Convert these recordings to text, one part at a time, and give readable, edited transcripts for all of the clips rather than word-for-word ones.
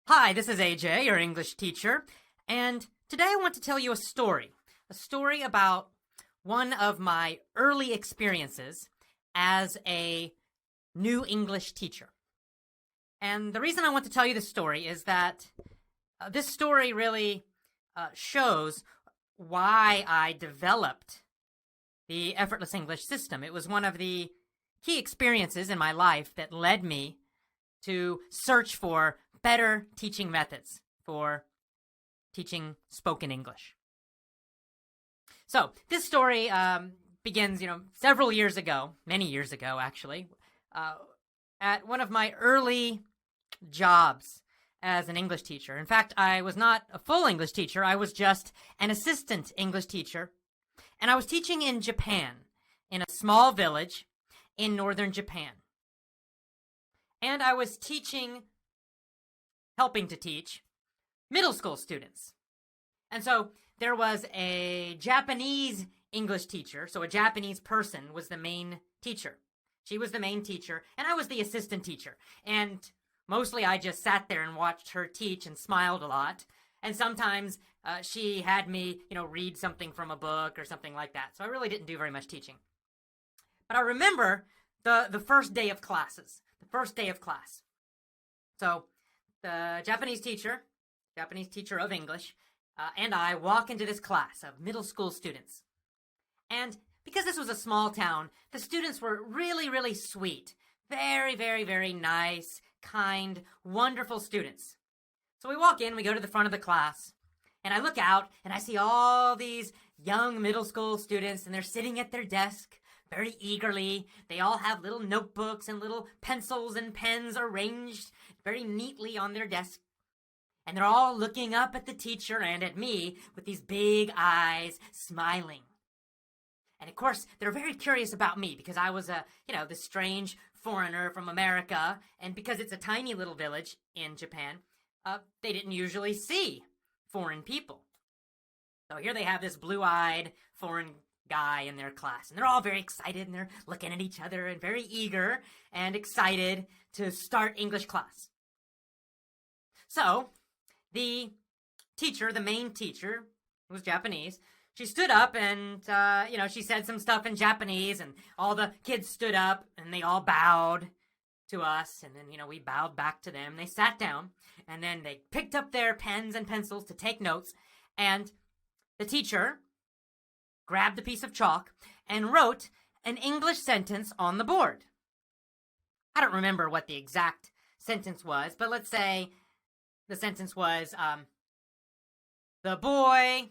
Hi, this is AJ, your English teacher, and today I want to tell you a story about one of my early experiences as a new English teacher. And the reason I want to tell you this story is that this story really shows why I developed the Effortless English system. It was one of the key experiences in my life that led me to search for better teaching methods for teaching spoken English. So this story begins, several years ago, many years ago, actually, at one of my early jobs as an English teacher. In fact, I was not a full English teacher. I was just an assistant English teacher. And I was teaching in Japan, in a small village in northern Japan. And I was helping to teach middle school students. And so there was a Japanese English teacher, so a Japanese person was the main teacher. She was the main teacher, and I was the assistant teacher. And mostly I just sat there and watched her teach and smiled a lot. And sometimes she had me, read something from a book or something like that. So I really didn't do very much teaching. But I remember the first day of classes, So the Japanese teacher of English, and I walk into this class of middle school students. And because this was a small town, the students were really, really sweet. Very, very, very nice, kind, wonderful students. So we walk in, we go to the front of the class, and I look out, and I see all these young middle school students, and they're sitting at their desk very eagerly. They all have little notebooks and little pencils and pens arranged very neatly on their desk. And they're all looking up at the teacher and at me with these big eyes, smiling. And of course, they're very curious about me because I was this strange foreigner from America. And because it's a tiny little village in Japan, they didn't usually see foreign people. So here they have this blue-eyed foreign guy in their class. And they're all very excited and they're looking at each other and very eager and excited to start English class. So the teacher, the main teacher, who was Japanese, she stood up and, she said some stuff in Japanese, and all the kids stood up and they all bowed to us. And then, we bowed back to them. They sat down and then they picked up their pens and pencils to take notes. And the teacher grabbed a piece of chalk and wrote an English sentence on the board. I don't remember what the exact sentence was, but let's say the sentence was, the boy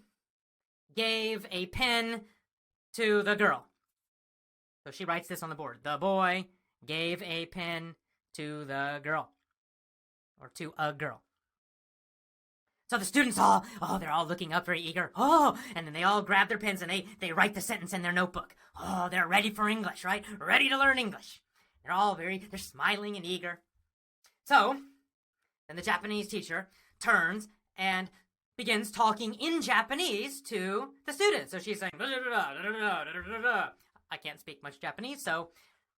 gave a pen to the girl. So she writes this on the board. The boy gave a pen to the girl. Or to a girl. So the students they're all looking up very eager. And then they all grab their pens and they write the sentence in their notebook. They're ready for English, right? Ready to learn English. They're smiling and eager. So then the Japanese teacher turns and begins talking in Japanese to the students. So she's saying, I can't speak much Japanese, so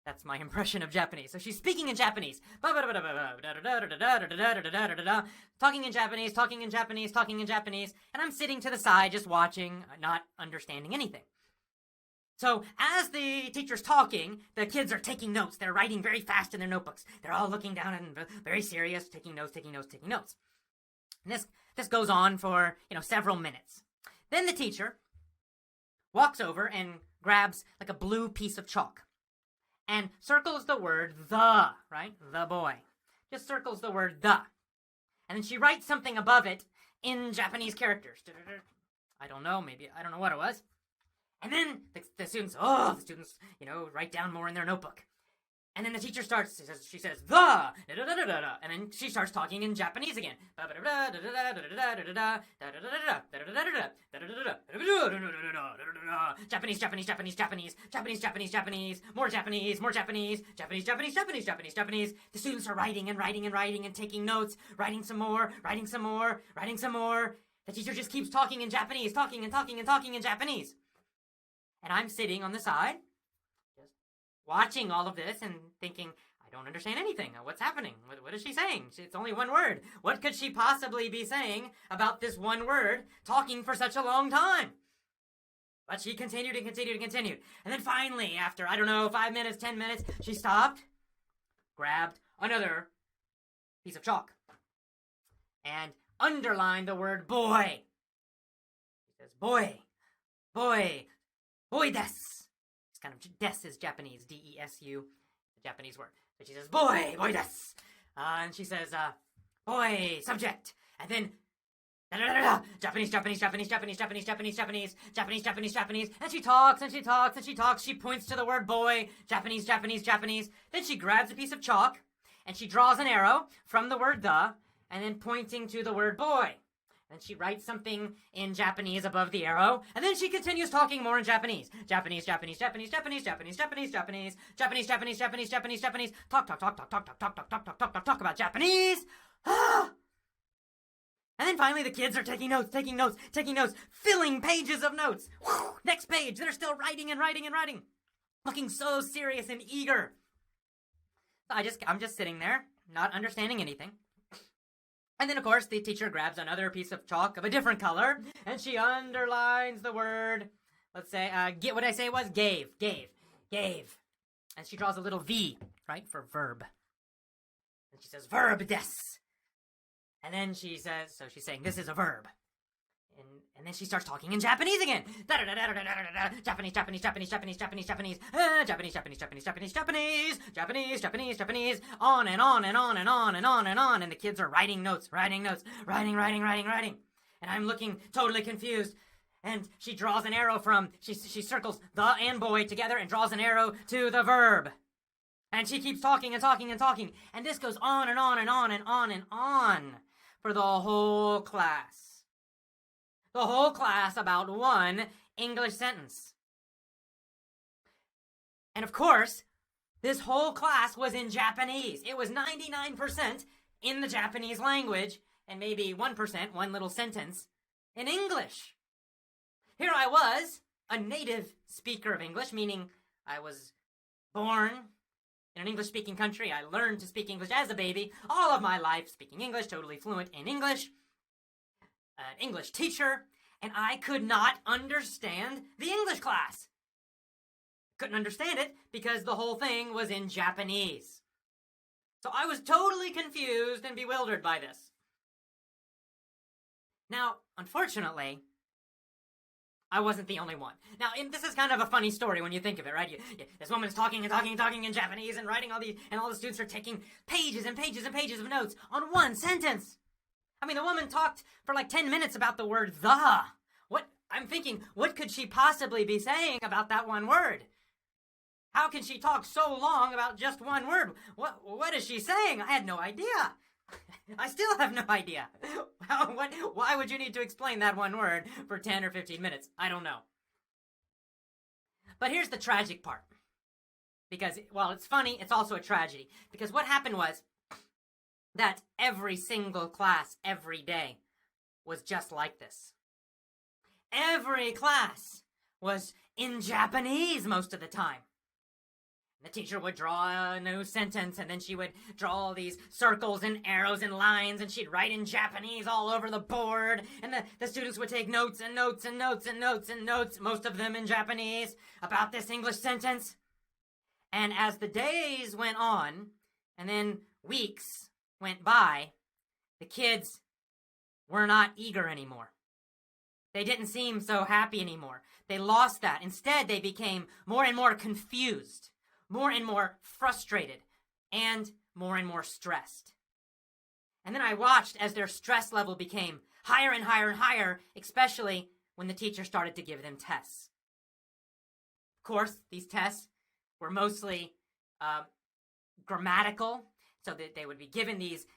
that's my impression of Japanese. So she's speaking in Japanese. Talking in Japanese. And I'm sitting to the side just watching, not understanding anything. So as the teacher's talking, the kids are taking notes. They're writing very fast in their notebooks. They're all looking down and very serious, taking notes. And this goes on for, several minutes. Then the teacher walks over and grabs like a blue piece of chalk and circles the word the, right? The boy. Just circles the word the. And then she writes something above it in Japanese characters. I don't know what it was. And then the students, write down more in their notebook. And then the teacher she says, the, and then she starts talking in Japanese again. Japanese, more Japanese. The students are writing and taking notes, writing some more. The teacher just keeps talking in Japanese, talking in Japanese. And I'm sitting on the side, just watching all of this and thinking, I I don't understand anything. What's happening? What is she saying? It's only one word. What could she possibly be saying about this one word, talking for such a long time? But she continued and continued and continued. And then finally, after, 5 minutes, 10 minutes, she stopped, grabbed another piece of chalk, and underlined the word boy. She says, boy, boy des. It's kind of, des is Japanese, D-E-S-U, the Japanese word. So she says, boy des. And she says, boy, subject. And then, Japanese. And she talks and she talks and she talks. She points to the word boy, Japanese. Then she grabs a piece of chalk and she draws an arrow from the word the, and then pointing to the word boy. And she writes something in Japanese above the arrow, and then she continues talking more in Japanese. Japanese. Talk about Japanese. And then finally the kids are taking notes, filling pages of notes. Next page, they're still writing, looking so serious and eager. I'm just sitting there, not understanding anything. And then, of course, the teacher grabs another piece of chalk of a different color, and she underlines the word, let's say, what I say was gave. And she draws a little V, right, for verb. And she says, verb des. And then she says, so she's saying, this is a verb. And then she starts talking in Japanese again. Japanese. On and on and on and on and on and on. And the kids are writing notes. Writing. And I'm looking totally confused. And she draws an arrow she circles the and boy together and draws an arrow to the verb. And she keeps talking. And this goes on and on and on and on and on for the whole class. The whole class about one English sentence. And of course, this whole class was in Japanese. It was 99% in the Japanese language, and maybe 1%, one little sentence, in English. Here I was, a native speaker of English, meaning I was born in an English-speaking country. I learned to speak English as a baby, all of my life, speaking English, totally fluent in English. An English teacher, and I could not understand the English class. Couldn't understand it because the whole thing was in Japanese. So I was totally confused and bewildered by this. Now, unfortunately, I wasn't the only one. Now, this is kind of a funny story when you think of it, right? This woman's talking in Japanese and writing all these, and all the students are taking pages and pages and pages of notes on one sentence. I mean, the woman talked for like 10 minutes about the word the. I'm thinking, what could she possibly be saying about that one word? How can she talk so long about just one word? What is she saying? I had no idea. I still have no idea. Why would you need to explain that one word for 10 or 15 minutes? I don't know. But here's the tragic part. Because, while it's funny, it's also a tragedy. Because what happened was that every single class, every day, was just like this. Every class was in Japanese most of the time. The teacher would draw a new sentence, and then she would draw all these circles and arrows and lines, and she'd write in Japanese all over the board, and the students would take notes, most of them in Japanese, about this English sentence. And as the days went on, and then weeks went by, the kids were not eager anymore. They didn't seem so happy anymore. They lost that. Instead, they became more and more confused, more and more frustrated, and more stressed. And then I watched as their stress level became higher and higher and higher, especially when the teacher started to give them tests. Of course, these tests were mostly grammatical. So that they would be given these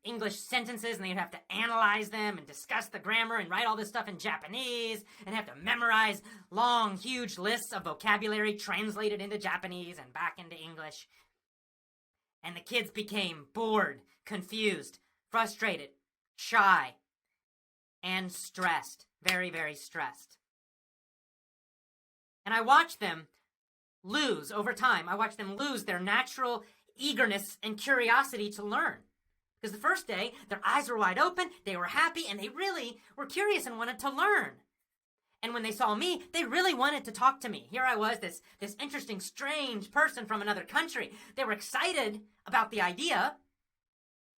English sentences, and they'd have to analyze them and discuss the grammar and write all this stuff in Japanese, and have to memorize long, huge lists of vocabulary translated into Japanese and back into English. And the kids became bored, confused, frustrated, shy, and stressed. Very, very stressed. And I watched them lose over time. I watched them lose their natural eagerness and curiosity to learn. Because the first day, their eyes were wide open, they were happy, and they really were curious and wanted to learn. And when they saw me, they really wanted to talk to me. Here I was, this interesting, strange person from another country. They were excited about the idea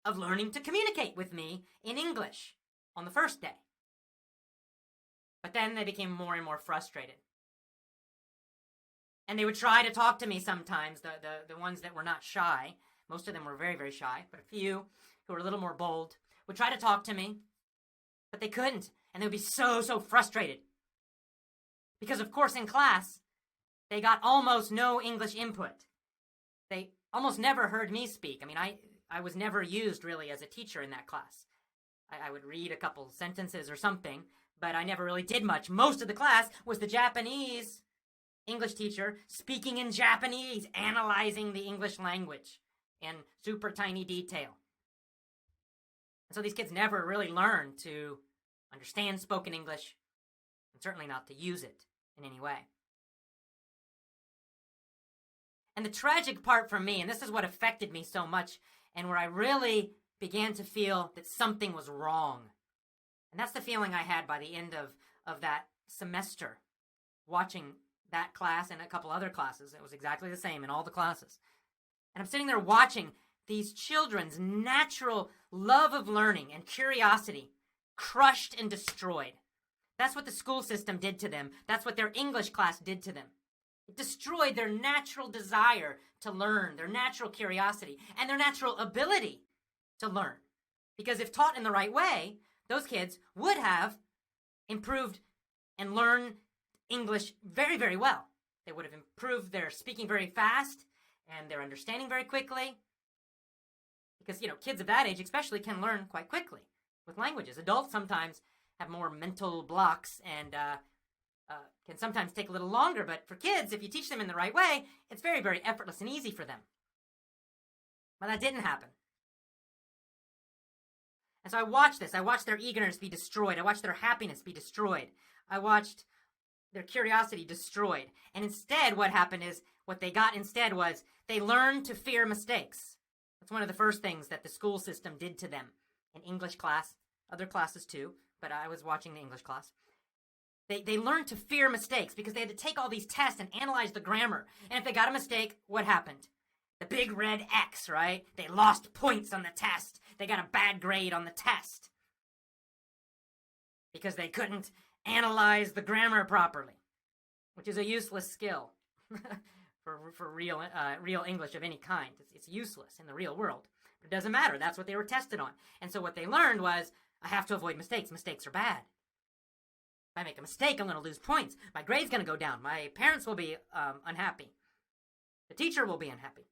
of learning to communicate with me in English on the first day. But then they became more and more frustrated. And they would try to talk to me sometimes, the ones that were not shy. Most of them were very, very shy, but a few who were a little more bold would try to talk to me, but they couldn't. And they would be so frustrated. Because, of course, in class, they got almost no English input. They almost never heard me speak. I mean, I was never used, really, as a teacher in that class. I would read a couple sentences or something, but I never really did much. Most of the class was the Japanese English teacher speaking in Japanese, analyzing the English language in super tiny detail. And so these kids never really learned to understand spoken English, and certainly not to use it in any way. And the tragic part for me, and this is what affected me so much, and where I really began to feel that something was wrong. And that's the feeling I had by the end of that semester, watching that class and a couple other classes. It was exactly the same in all the classes. And I'm sitting there watching these children's natural love of learning and curiosity crushed and destroyed. That's what the school system did to them. That's what their English class did to them. It destroyed their natural desire to learn, their natural curiosity, and their natural ability to learn. Because if taught in the right way, those kids would have improved and learned English very, very well. They would have improved their speaking very fast and their understanding very quickly. Because, kids of that age especially can learn quite quickly with languages. Adults sometimes have more mental blocks and can sometimes take a little longer. But for kids, if you teach them in the right way, it's very, very effortless and easy for them. But that didn't happen. And so I watched this. I watched their eagerness be destroyed. I watched their happiness be destroyed. I watched their curiosity destroyed. And instead, what happened is, what they got instead was, they learned to fear mistakes. That's one of the first things that the school system did to them. In English class, other classes too, but I was watching the English class. They learned to fear mistakes because they had to take all these tests and analyze the grammar. And if they got a mistake, what happened? The big red X, right? They lost points on the test. They got a bad grade on the test. Because they couldn't analyze the grammar properly, which is a useless skill for real English of any kind. It's useless in the real world. But it doesn't matter. That's what they were tested on. And so what they learned was, I have to avoid mistakes. Mistakes are bad. If I make a mistake, I'm going to lose points. My grade's going to go down. My parents will be unhappy. The teacher will be unhappy.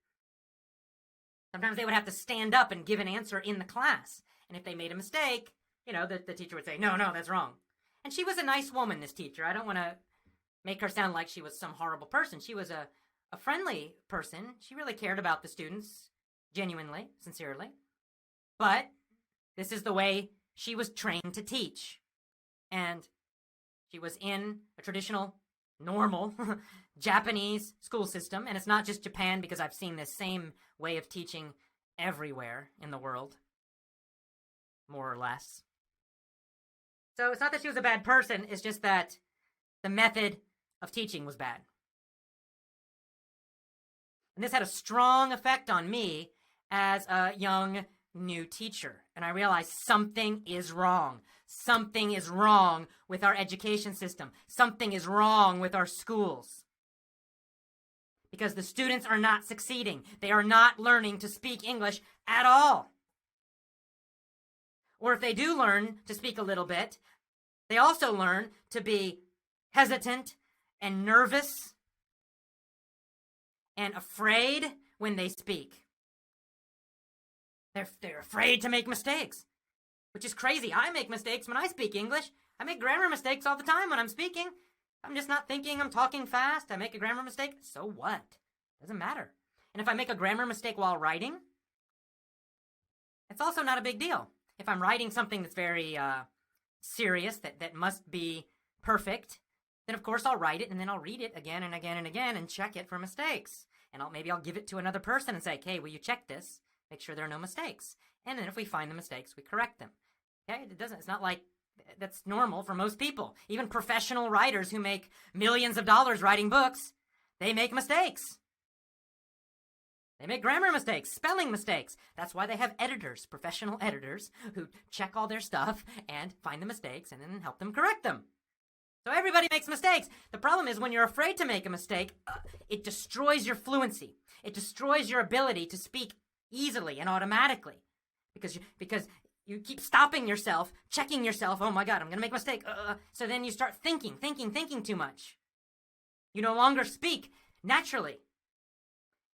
Sometimes they would have to stand up and give an answer in the class. And if they made a mistake, the teacher would say, no, that's wrong. And she was a nice woman, this teacher. I don't want to make her sound like she was some horrible person. She was a friendly person. She really cared about the students, genuinely, sincerely. But this is the way she was trained to teach. And she was in a traditional, normal Japanese school system. And it's not just Japan, because I've seen this same way of teaching everywhere in the world, more or less. So it's not that she was a bad person, it's just that the method of teaching was bad. And this had a strong effect on me as a young new teacher. And I realized something is wrong. Something is wrong with our education system. Something is wrong with our schools. Because the students are not succeeding. They are not learning to speak English at all. Or if they do learn to speak a little bit, they also learn to be hesitant and nervous and afraid when they speak. They're afraid to make mistakes, which is crazy. I make mistakes when I speak English. I make grammar mistakes all the time when I'm speaking. I'm just not thinking, I'm talking fast. I make a grammar mistake. So what? Doesn't matter. And if I make a grammar mistake while writing, it's also not a big deal. If I'm writing something that's very serious, that must be perfect, then of course I'll write it and then I'll read it again and again and again and check it for mistakes. and maybe I'll give it to another person and say, okay, will you check this? Make sure there are no mistakes. And then if we find the mistakes, we correct them. Okay? It's not like that's normal for most people. Even professional writers who make millions of dollars writing books, they make mistakes. They make grammar mistakes, spelling mistakes. That's why they have editors, professional editors, who check all their stuff and find the mistakes and then help them correct them. So everybody makes mistakes. The problem is when you're afraid to make a mistake, it destroys your fluency. It destroys your ability to speak easily and automatically. Because you keep stopping yourself, checking yourself. Oh my God, I'm going to make a mistake. So then you start thinking too much. You no longer speak naturally.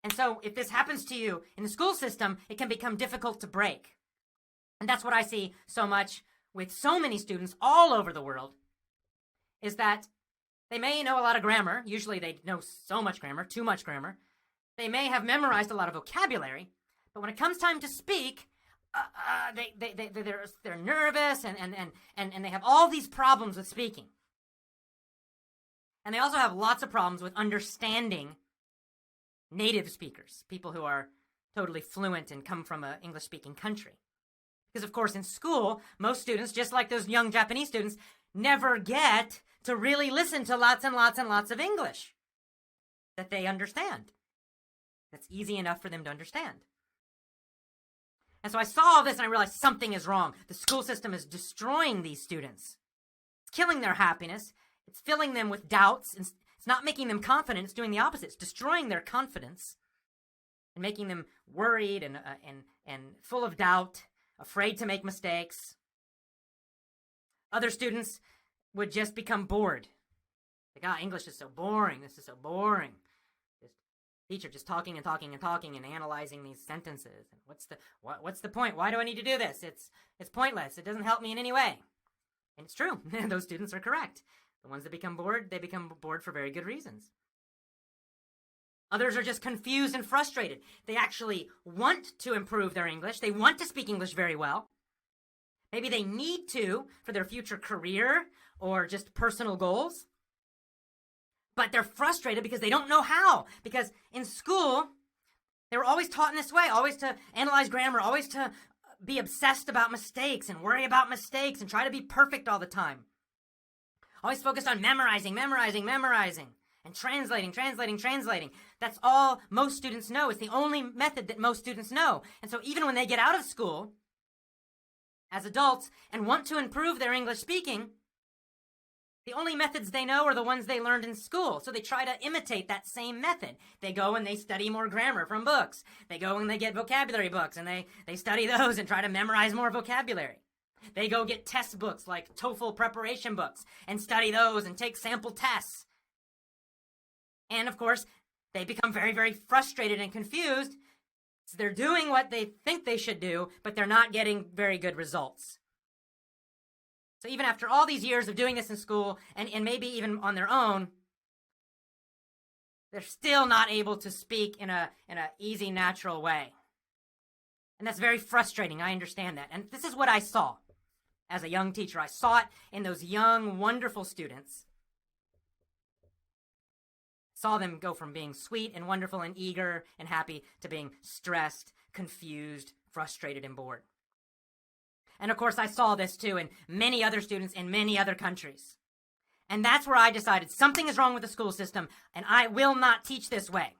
And so if this happens to you in the school system, it can become difficult to break. And that's what I see so much with so many students all over the world, is that they may know a lot of grammar. Usually they know so much grammar, too much grammar. They may have memorized a lot of vocabulary, but when it comes time to speak, they're nervous and they have all these problems with speaking. And they also have lots of problems with understanding native speakers, people who are totally fluent and come from an English-speaking country. Because, of course, in school, most students, just like those young Japanese students, never get to really listen to lots and lots and lots of English that they understand. That's easy enough for them to understand. And so I saw all this and I realized something is wrong. The school system is destroying these students. It's killing their happiness. It's filling them with doubts. It's not making them confident. It's doing the opposite. It's destroying their confidence and making them worried and full of doubt, afraid to make mistakes. Other students would just become bored. Like, English is so boring. This is so boring. This teacher just talking and talking and talking and analyzing these sentences. And what's the point? Why do I need to do this? It's pointless. It doesn't help me in any way. And it's true. Those students are correct. The ones that become bored, they become bored for very good reasons. Others are just confused and frustrated. They actually want to improve their English. They want to speak English very well. Maybe they need to for their future career or just personal goals. But they're frustrated because they don't know how. Because in school, they were always taught in this way, always to analyze grammar, always to be obsessed about mistakes and worry about mistakes and try to be perfect all the time. Always focused on memorizing, and translating. That's all most students know. It's the only method that most students know. And so even when they get out of school as adults and want to improve their English speaking, the only methods they know are the ones they learned in school. So they try to imitate that same method. They go and they study more grammar from books. They go and they get vocabulary books and they study those and try to memorize more vocabulary. They go get test books like TOEFL preparation books and study those and take sample tests. And of course, they become very, very frustrated and confused. So they're doing what they think they should do, but they're not getting very good results. So even after all these years of doing this in school and maybe even on their own, they're still not able to speak in a easy, natural way. And that's very frustrating. I understand that. And this is what I saw as a young teacher. I saw it in those young, wonderful students. Saw them go from being sweet and wonderful and eager and happy to being stressed, confused, frustrated, and bored. And of course, I saw this too in many other students in many other countries. And that's where I decided something is wrong with the school system, and I will not teach this way.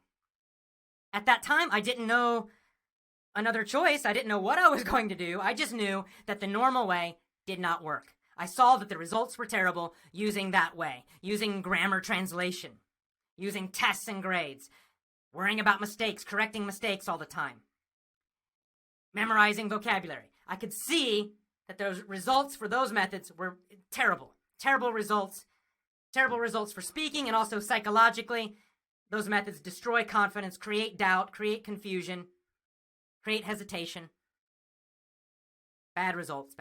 At that time, I didn't know another choice. I didn't know what I was going to do. I just knew that the normal way did not work. I saw that the results were terrible using that way, using grammar translation, using tests and grades, worrying about mistakes, correcting mistakes all the time, memorizing vocabulary. I could see that those results for those methods were terrible. Terrible results for speaking, and also psychologically. Those methods destroy confidence, create doubt, create confusion, create hesitation. Bad results.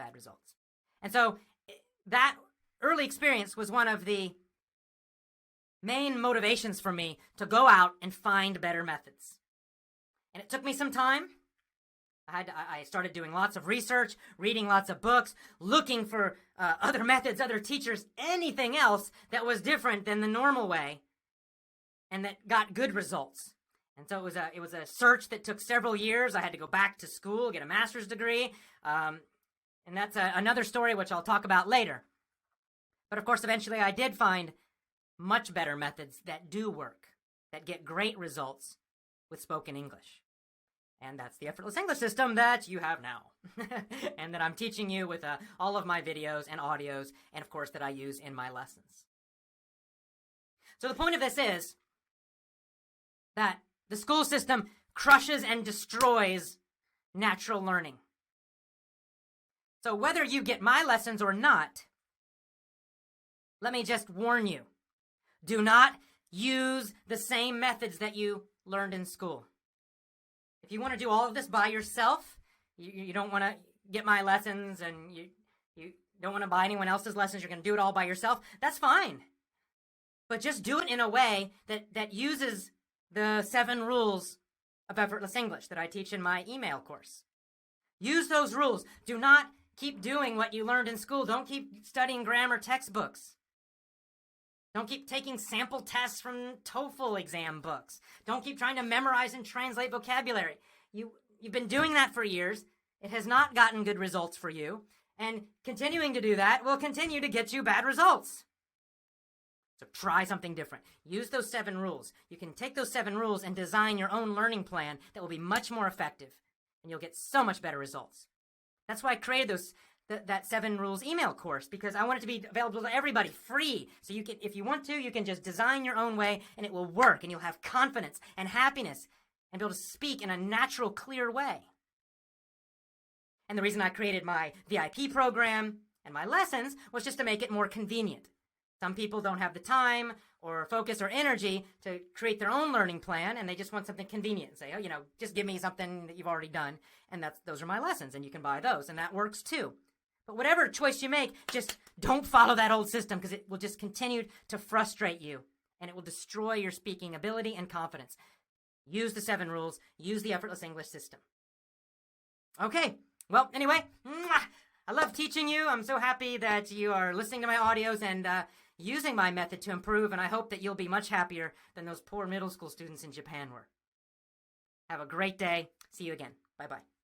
And so that early experience was one of the main motivations for me to go out and find better methods. And it took me some time. I started doing lots of research, reading lots of books, looking for other methods, other teachers, anything else that was different than the normal way and that got good results. And so it was a search that took several years. I had to go back to school, get a master's degree. And that's another story which I'll talk about later. But of course, eventually I did find much better methods that do work, that get great results with spoken English. And that's the Effortless English system that you have now. And that I'm teaching you with all of my videos and audios, and of course that I use in my lessons. So the point of this is that the school system crushes and destroys natural learning. So whether you get my lessons or not, let me just warn you. Do not use the same methods that you learned in school. If you want to do all of this by yourself, you don't want to get my lessons and you don't want to buy anyone else's lessons, you're going to do it all by yourself, that's fine. But just do it in a way that uses the 7 rules of Effortless English that I teach in my email course. Use those rules. Do not keep doing what you learned in school. Don't keep studying grammar textbooks. Don't keep taking sample tests from TOEFL exam books. Don't keep trying to memorize and translate vocabulary. You've been doing that for years. It has not gotten good results for you. And continuing to do that will continue to get you bad results. So try something different. Use those 7 rules. You can take those 7 rules and design your own learning plan that will be much more effective. And you'll get so much better results. That's why I created that 7 rules email course, because I want it to be available to everybody, free. So you can, if you want to, you can just design your own way and it will work and you'll have confidence and happiness and be able to speak in a natural, clear way. And the reason I created my VIP program and my lessons was just to make it more convenient. Some people don't have the time or focus or energy to create their own learning plan, and they just want something convenient and say, oh, just give me something that you've already done, and those are my lessons, and you can buy those, and that works too. But whatever choice you make, just don't follow that old system, because it will just continue to frustrate you, and it will destroy your speaking ability and confidence. Use the 7 rules. Use the Effortless English system. Okay, well, anyway, I love teaching you. I'm so happy that you are listening to my audios and using my method to improve, and I hope that you'll be much happier than those poor middle school students in Japan were. Have a great day. See you again. Bye-bye.